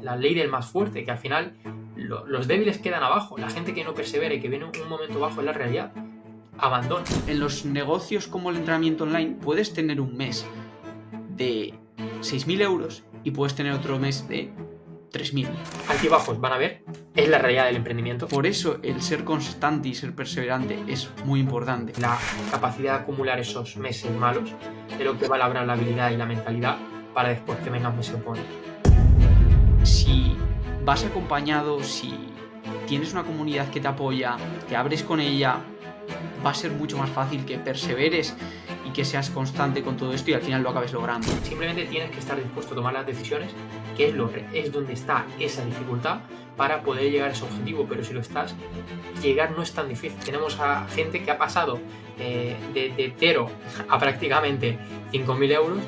la ley del más fuerte, que al final los débiles quedan abajo. La gente que no persevera y que viene un momento bajo en la realidad, abandona. En los negocios como el entrenamiento online puedes tener un mes de 6.000 euros y puedes tener otro mes de 3.000. Altibajos van a ver, es la realidad del emprendimiento. Por eso el ser constante y ser perseverante es muy importante. La capacidad de acumular esos meses malos de lo que va a labrar la habilidad y la mentalidad para después que vengan meses buenos. Si vas acompañado, si tienes una comunidad que te apoya, te abres con ella, va a ser mucho más fácil que perseveres y que seas constante con todo esto y al final lo acabes logrando. Simplemente tienes que estar dispuesto a tomar las decisiones, que es donde está esa dificultad para poder llegar a ese objetivo, pero si lo estás, llegar no es tan difícil. Tenemos a gente que ha pasado de 0 a prácticamente 5.000 euros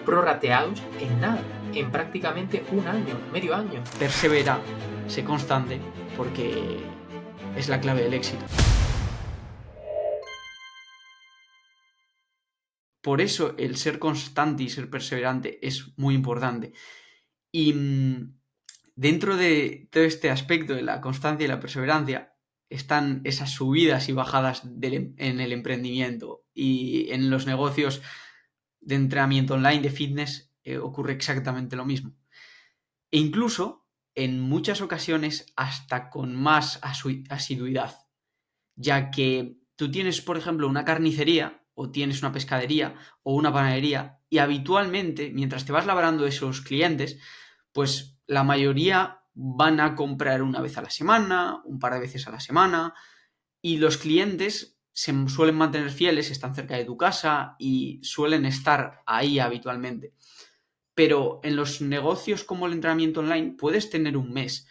prorrateados en nada, en prácticamente un año, medio año. Persevera, sé constante, porque es la clave del éxito. Por eso el ser constante y ser perseverante es muy importante. Y dentro de todo este aspecto de la constancia y la perseverancia están esas subidas y bajadas en el emprendimiento y en los negocios de entrenamiento online, de fitness, ocurre exactamente lo mismo. E incluso, en muchas ocasiones, hasta con más asiduidad, ya que tú tienes, por ejemplo, una carnicería o tienes una pescadería o una panadería y habitualmente, mientras te vas labrando esos clientes, pues la mayoría van a comprar una vez a la semana, un par de veces a la semana, y los clientes se suelen mantener fieles, están cerca de tu casa y suelen estar ahí habitualmente. Pero en los negocios como el entrenamiento online puedes tener un mes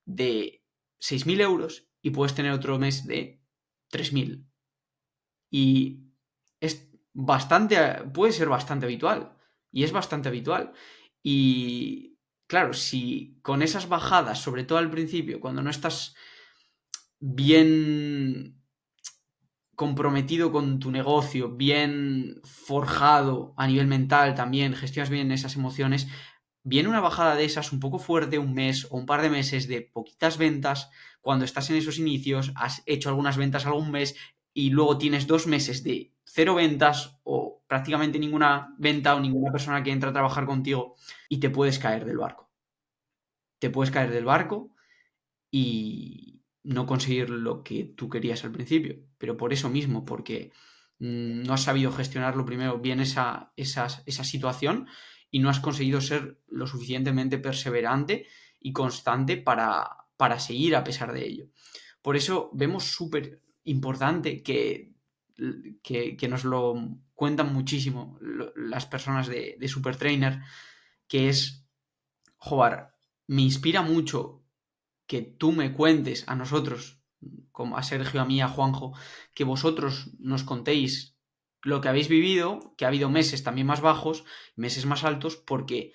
de 6.000 euros y puedes tener otro mes de 3.000. Y es puede ser bastante habitual. Y es bastante habitual. Y claro, si con esas bajadas, sobre todo al principio, cuando no estás bien comprometido con tu negocio, bien forjado a nivel mental también, gestionas bien esas emociones, viene una bajada de esas un poco fuerte, un mes o un par de meses de poquitas ventas, cuando estás en esos inicios, has hecho algunas ventas algún mes y luego tienes 2 meses de 0 ventas o prácticamente ninguna venta o ninguna persona que entra a trabajar contigo y te puedes caer del barco. Te puedes caer del barco y no conseguir lo que tú querías al principio. Pero por eso mismo, porque no has sabido gestionarlo primero bien esa situación y no has conseguido ser lo suficientemente perseverante y constante para seguir a pesar de ello. Por eso vemos súper importante que nos lo cuentan muchísimo las personas de Super Trainer, que es, joder, me inspira mucho que tú me cuentes a nosotros, como a Sergio, a mí, a Juanjo, que vosotros nos contéis lo que habéis vivido, que ha habido meses también más bajos, meses más altos, porque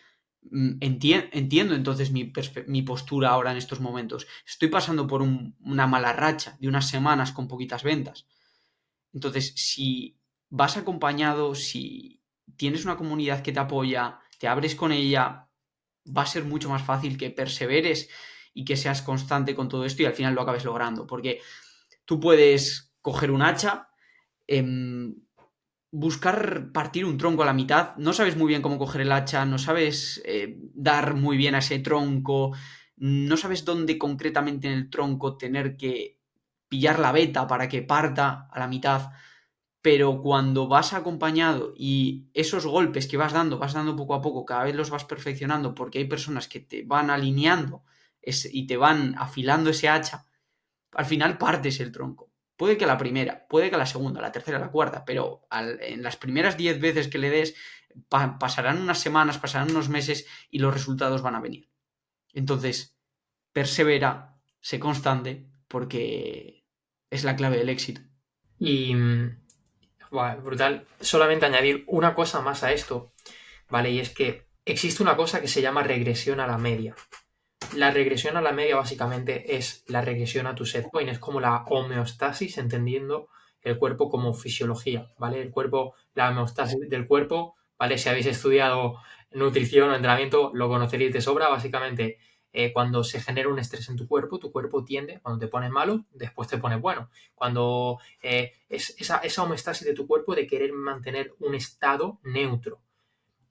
entiendo entonces mi postura ahora en estos momentos. Estoy pasando por una mala racha de unas semanas con poquitas ventas. Entonces, si vas acompañado, si tienes una comunidad que te apoya, te abres con ella, va a ser mucho más fácil que perseveres y que seas constante con todo esto y al final lo acabes logrando. Porque tú puedes coger un hacha, buscar partir un tronco a la mitad, no sabes muy bien cómo coger el hacha, no sabes dar muy bien a ese tronco, no sabes dónde concretamente en el tronco tener que pillar la veta para que parta a la mitad, pero cuando vas acompañado y esos golpes que vas dando poco a poco, cada vez los vas perfeccionando porque hay personas que te van alineando y te van afilando ese hacha, al final partes el tronco. Puede que la primera, puede que la segunda, la tercera, la cuarta, pero en las primeras 10 veces que le des pasarán unas semanas, pasarán unos meses y los resultados van a venir. Entonces, persevera, sé constante, porque es la clave del éxito. Y brutal. Solamente añadir una cosa más a esto, ¿vale? Y es que existe una cosa que se llama regresión a la media. La regresión a la media básicamente es la regresión a tu set point, es como la homeostasis, entendiendo el cuerpo como fisiología, ¿vale? El cuerpo, la homeostasis del cuerpo, ¿vale? Si habéis estudiado nutrición o entrenamiento lo conoceréis de sobra. Básicamente, cuando se genera un estrés en tu cuerpo tiende, cuando te pones malo, después te pones bueno. Cuando es esa homeostasis de tu cuerpo de querer mantener un estado neutro.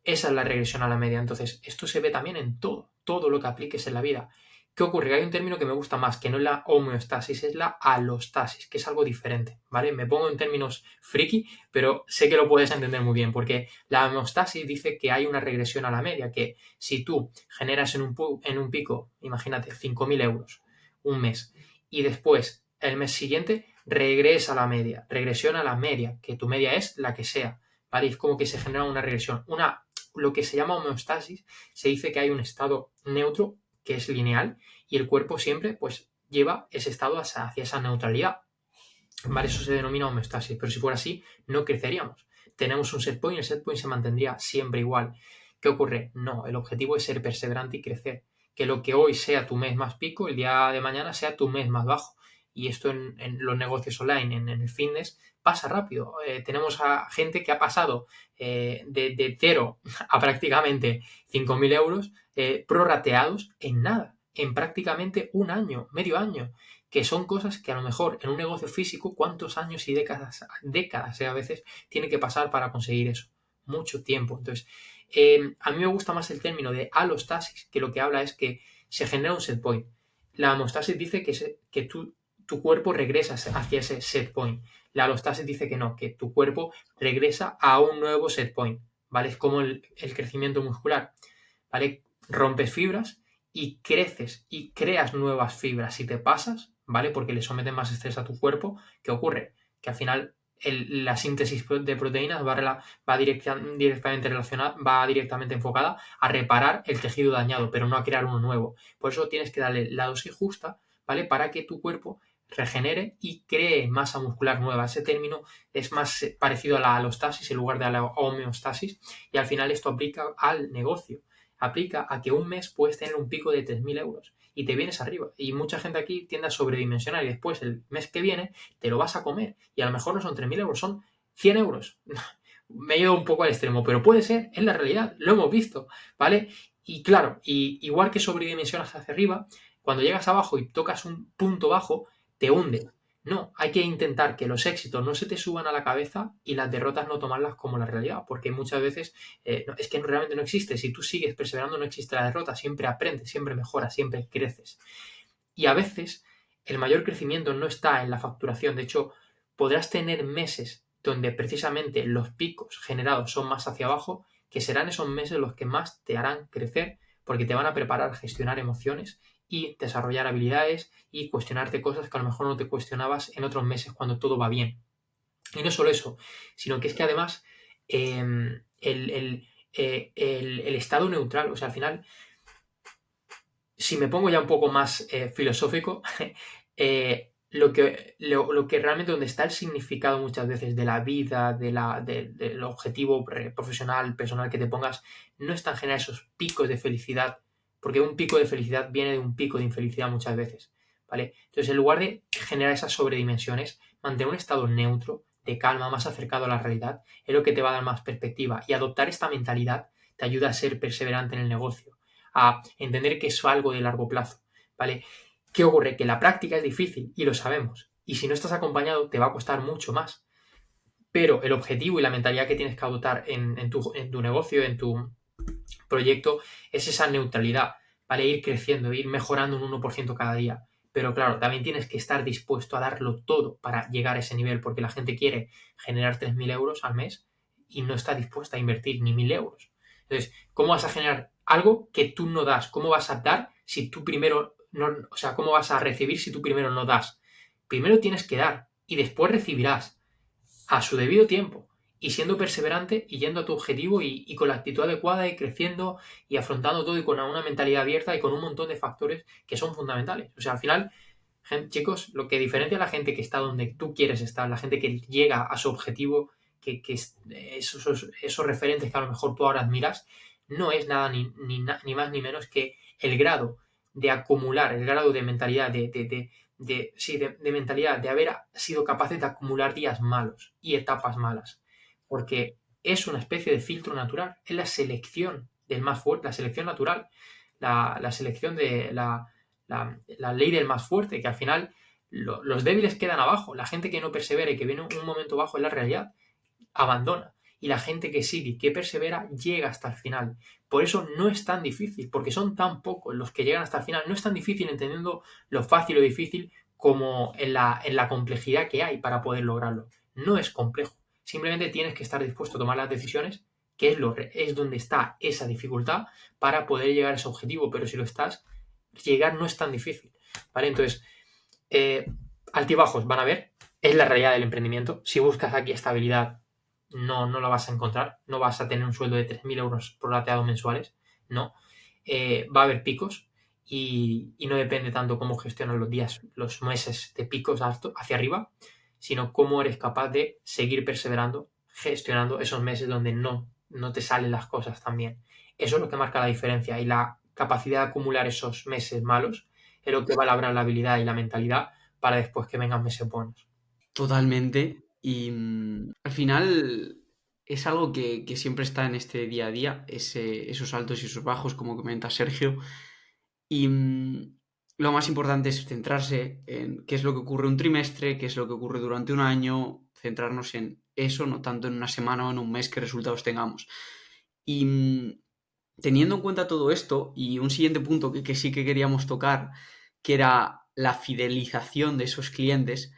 Esa es la regresión a la media. Entonces, esto se ve también en todo lo que apliques en la vida. ¿Qué ocurre? Hay un término que me gusta más, que no es la homeostasis, es la alostasis, que es algo diferente, ¿vale? Me pongo en términos friki, pero sé que lo puedes entender muy bien, porque la homeostasis dice que hay una regresión a la media, que si tú generas en un pico, imagínate, 5.000 euros un mes, y después, el mes siguiente, regresa a la media, regresión a la media, que tu media es la que sea, ¿vale? Es como que se genera una regresión, lo que se llama homeostasis, se dice que hay un estado neutro que es lineal y el cuerpo siempre pues lleva ese estado hacia esa neutralidad. ¿Vale? Eso se denomina homeostasis, pero si fuera así no creceríamos. Tenemos un set point y el set point se mantendría siempre igual. ¿Qué ocurre? No, el objetivo es ser perseverante y crecer. Que lo que hoy sea tu mes más pico, el día de mañana sea tu mes más bajo. Y esto en los negocios online, en el fitness, pasa rápido. Tenemos a gente que ha pasado de 0 a prácticamente 5.000 euros prorrateados en nada, en prácticamente un año, medio año, que son cosas que a lo mejor en un negocio físico, cuántos años y décadas a veces tiene que pasar para conseguir eso. Mucho tiempo. Entonces, a mí me gusta más el término de alostasis, que lo que habla es que se genera un set point. La homeostasis dice que tu cuerpo regresa hacia ese set point. La alostasis dice que no, que tu cuerpo regresa a un nuevo set point, ¿vale? Es como el crecimiento muscular, ¿vale? Rompes fibras y creces y creas nuevas fibras. Si te pasas, ¿vale? Porque le someten más estrés a tu cuerpo, ¿qué ocurre? Que al final la síntesis de proteínas va directamente relacionada, va directamente enfocada a reparar el tejido dañado, pero no a crear uno nuevo. Por eso tienes que darle la dosis justa, ¿vale? Para que tu cuerpo regenere y cree masa muscular nueva. Ese término es más parecido a la alostasis en lugar de a la homeostasis, y al final esto aplica al negocio. Aplica a que un mes puedes tener un pico de 3.000 euros y te vienes arriba. Y mucha gente aquí tiende a sobredimensionar y después el mes que viene te lo vas a comer. Y a lo mejor no son 3.000 euros, son 100 euros. Me he ido un poco al extremo, pero puede ser, es la realidad, lo hemos visto, ¿vale? Y claro, igual que sobredimensionas hacia arriba, cuando llegas abajo y tocas un punto bajo, te hunde. No, hay que intentar que los éxitos no se te suban a la cabeza y las derrotas no tomarlas como la realidad, porque muchas veces es que realmente no existe. Si tú sigues perseverando, no existe la derrota, siempre aprendes, siempre mejoras, siempre creces. Y a veces el mayor crecimiento no está en la facturación. De hecho, podrás tener meses donde precisamente los picos generados son más hacia abajo, que serán esos meses los que más te harán crecer, porque te van a preparar a gestionar emociones y desarrollar habilidades y cuestionarte cosas que a lo mejor no te cuestionabas en otros meses cuando todo va bien. Y no solo eso, sino que es que además el estado neutral, o sea, al final, si me pongo ya un poco más filosófico, lo que realmente donde está el significado muchas veces de la vida, del objetivo profesional, personal que te pongas, no es tan generar esos picos de felicidad, porque un pico de felicidad viene de un pico de infelicidad muchas veces, ¿vale? Entonces, en lugar de generar esas sobredimensiones, mantener un estado neutro, de calma, más acercado a la realidad, es lo que te va a dar más perspectiva. Y adoptar esta mentalidad te ayuda a ser perseverante en el negocio, a entender que es algo de largo plazo, ¿vale? ¿Qué ocurre? Que la práctica es difícil y lo sabemos. Y si no estás acompañado, te va a costar mucho más. Pero el objetivo y la mentalidad que tienes que adoptar en tu negocio, en tu proyecto, es esa neutralidad, ¿vale? Ir creciendo, ir mejorando un 1% cada día. Pero claro, también tienes que estar dispuesto a darlo todo para llegar a ese nivel, porque la gente quiere generar 3.000 euros al mes y no está dispuesta a invertir ni 1.000 euros. Entonces, ¿cómo vas a generar algo que tú no das? ¿Cómo vas a dar si tú primero no, o sea, cómo vas a recibir si tú primero no das? Primero tienes que dar y después recibirás a su debido tiempo y siendo perseverante y yendo a tu objetivo y con la actitud adecuada y creciendo y afrontando todo y con una mentalidad abierta y con un montón de factores que son fundamentales. O sea, al final, chicos, lo que diferencia a la gente que está donde tú quieres estar, la gente que llega a su objetivo, que esos referentes que a lo mejor tú ahora admiras, no es nada ni más ni menos que el grado de acumular, el grado de mentalidad, de mentalidad, de haber sido capaces de acumular días malos y etapas malas. Porque es una especie de filtro natural, es la selección del más fuerte, la selección natural, la selección de la ley del más fuerte, que al final los débiles quedan abajo, la gente que no persevera y que viene un momento bajo en la realidad, abandona. Y la gente que sigue y que persevera llega hasta el final. Por eso no es tan difícil, porque son tan pocos los que llegan hasta el final. No es tan difícil entendiendo lo fácil o difícil como en la complejidad que hay para poder lograrlo. No es complejo. Simplemente tienes que estar dispuesto a tomar las decisiones, que es donde está esa dificultad para poder llegar a ese objetivo. Pero si lo estás, llegar no es tan difícil. ¿Vale? Entonces, altibajos van a haber. Es la realidad del emprendimiento. Si buscas aquí estabilidad, no lo vas a encontrar. No vas a tener un sueldo de 3.000 euros prorrateados mensuales. No. Va a haber picos y no depende tanto cómo gestionas los días, los meses de picos hacia arriba, sino cómo eres capaz de seguir perseverando, gestionando esos meses donde no te salen las cosas tan bien. Eso es lo que marca la diferencia y la capacidad de acumular esos meses malos es lo que va a labrar la habilidad y la mentalidad para después que vengan meses buenos. Totalmente. Y al final es algo que siempre está en este día a día, esos altos y esos bajos, como comenta Sergio. Y lo más importante es centrarse en qué es lo que ocurre un trimestre, qué es lo que ocurre durante un año, centrarnos en eso, no tanto en una semana o en un mes qué resultados tengamos. Y teniendo en cuenta todo esto, y un siguiente punto que sí que queríamos tocar, que era la fidelización de esos clientes.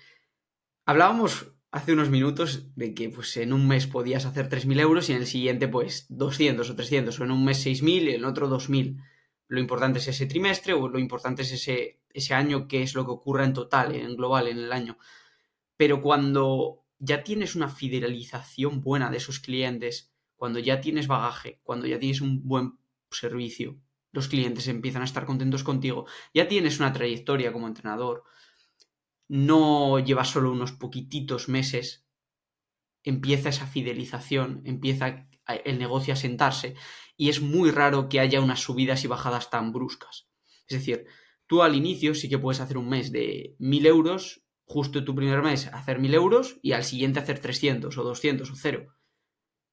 Hablábamos hace unos minutos de que pues, en un mes podías hacer 3.000 euros y en el siguiente pues 200 o 300, o en un mes 6.000 y en el otro 2.000. Lo importante es ese trimestre o lo importante es ese año, que es lo que ocurra en total, en global, en el año. Pero cuando ya tienes una fidelización buena de esos clientes, cuando ya tienes bagaje, cuando ya tienes un buen servicio, los clientes empiezan a estar contentos contigo, ya tienes una trayectoria como entrenador, no llevas solo unos poquititos meses, empieza esa fidelización, empieza el negocio a sentarse y es muy raro que haya unas subidas y bajadas tan bruscas. Es decir, tú al inicio sí que puedes hacer un mes de 1.000 euros, justo tu primer mes hacer 1.000 euros y al siguiente hacer 300 o 200 o cero.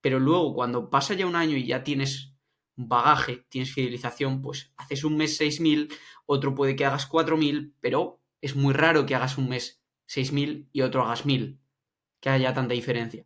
Pero luego cuando pasa ya un año y ya tienes bagaje, tienes fidelización, pues haces un mes 6.000, otro puede que hagas 4.000, pero es muy raro que hagas un mes 6.000 y otro hagas 1.000, que haya tanta diferencia.